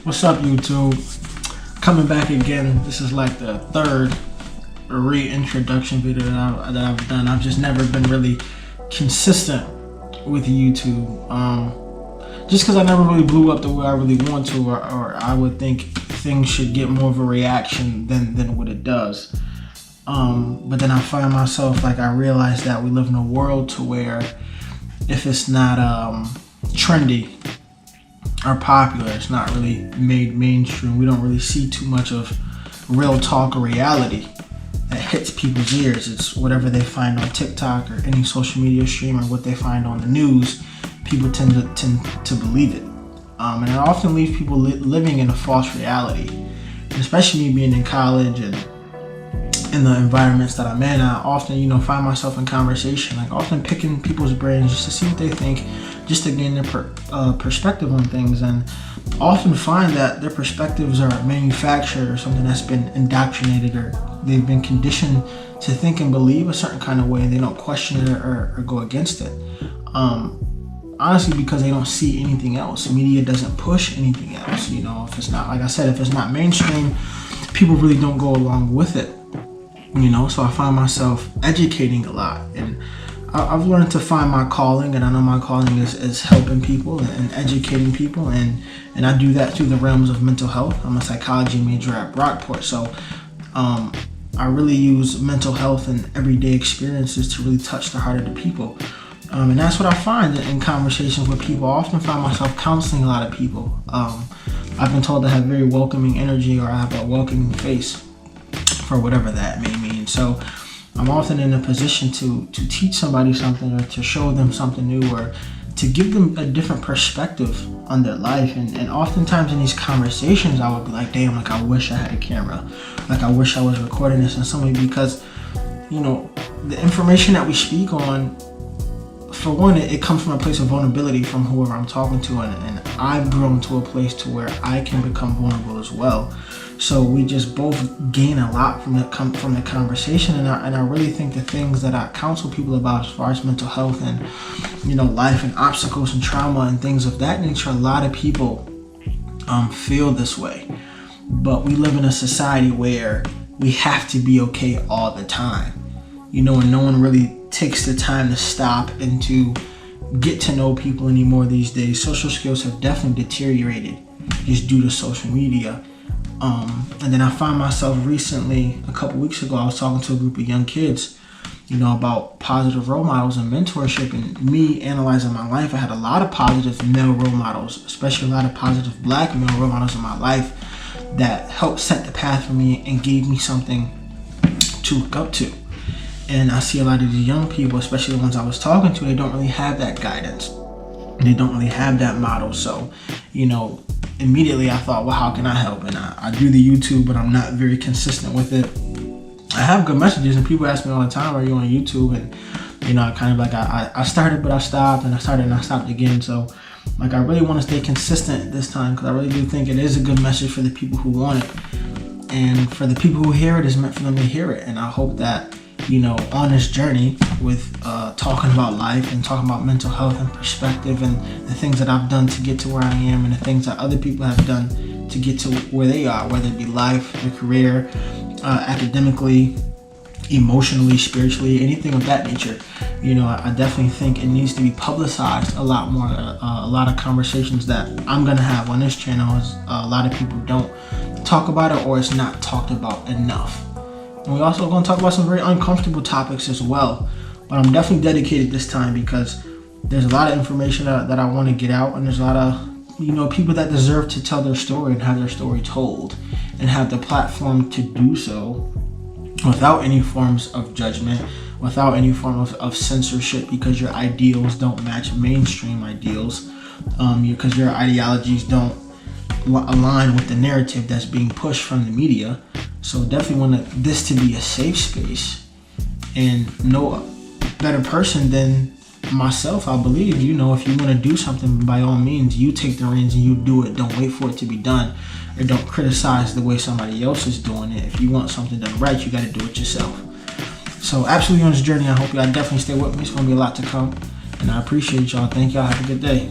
What's up, YouTube? Coming back again. This is like the third reintroduction video that I've done. I've just never been really consistent with YouTube. Just because I never really blew up the way I really want to, or I would think things should get more of a reaction than what it does. But then I find myself, like, I realize that we live in a world to where if it's not trendy or popular, it's not really made mainstream. We don't really see too much of real talk or reality that hits people's ears. It's whatever they find on TikTok or any social media stream, or what they find on the news. People tend to believe it, and it often leaves people living in a false reality. And especially me being in college and in the environments that I'm in, I often, find myself in conversation, like often picking people's brains just to see what they think, just to gain their perspective on things, and often find that their perspectives are manufactured or something that's been indoctrinated, or they've been conditioned to think and believe a certain kind of way, and they don't question it or go against it. Honestly, because they don't see anything else. Media doesn't push anything else. If it's not, like I said, if it's not mainstream, people really don't go along with it. So I find myself educating a lot, and I've learned to find my calling, and I know my calling is helping people and educating people, and I do that through the realms of mental health. I'm a psychology major at Brockport, so I really use mental health and everyday experiences to really touch the heart of the people. And that's what I find in conversations with people. I often find myself counseling a lot of people. I've been told to have very welcoming energy, or I have a welcoming face, for whatever that may mean. So I'm often in a position to teach somebody something, or to show them something new, or to give them a different perspective on their life. And oftentimes in these conversations, I would be like, damn, like I wish I had a camera. Like I wish I was recording this in some way, because, the information that we speak on, for one, it comes from a place of vulnerability from whoever I'm talking to, and I've grown to a place to where I can become vulnerable as well. So we just both gain a lot from the conversation, and I really think the things that I counsel people about, as far as mental health and life and obstacles and trauma and things of that nature, a lot of people feel this way. But we live in a society where we have to be okay all the time, and no one really takes the time to stop and to get to know people anymore these days. Social skills have definitely deteriorated just due to social media. And then I found myself recently, a couple weeks ago, I was talking to a group of young kids, about positive role models and mentorship, and me analyzing my life. I had a lot of positive male role models, especially a lot of positive black male role models in my life that helped set the path for me and gave me something to look up to. And I see a lot of these young people, especially the ones I was talking to, they don't really have that guidance. They don't really have that model. So, immediately I thought, well, how can I help? And I do the YouTube, but I'm not very consistent with it. I have good messages, and people ask me all the time, are you on YouTube? And, I kind of like, I started, but I stopped, and I started and I stopped again. So, like, I really want to stay consistent this time, because I really do think it is a good message for the people who want it. And for the people who hear it, it's meant for them to hear it. And I hope that, on this journey with talking about life and talking about mental health and perspective, and the things that I've done to get to where I am, and the things that other people have done to get to where they are, whether it be life, their career, academically, emotionally, spiritually, anything of that nature. I definitely think it needs to be publicized a lot more. A lot of conversations that I'm going to have on this channel is a lot of people don't talk about it, or it's not talked about enough. And we're also going to talk about some very uncomfortable topics as well. But I'm definitely dedicated this time, because there's a lot of information that I want to get out, and there's a lot of people that deserve to tell their story and have their story told, and have the platform to do so without any forms of judgment, without any form of censorship, because your ideals don't match mainstream ideals, because your ideologies don't align with the narrative that's being pushed from the media. So definitely want this to be a safe space, and no better person than myself, I believe. If you want to do something, by all means, you take the reins and you do it. Don't wait for it to be done, or don't criticize the way somebody else is doing it. If you want something done right, you got to do it yourself. So absolutely on this journey, I hope y'all definitely stay with me. It's going to be a lot to come, and I appreciate y'all. Thank y'all. Have a good day.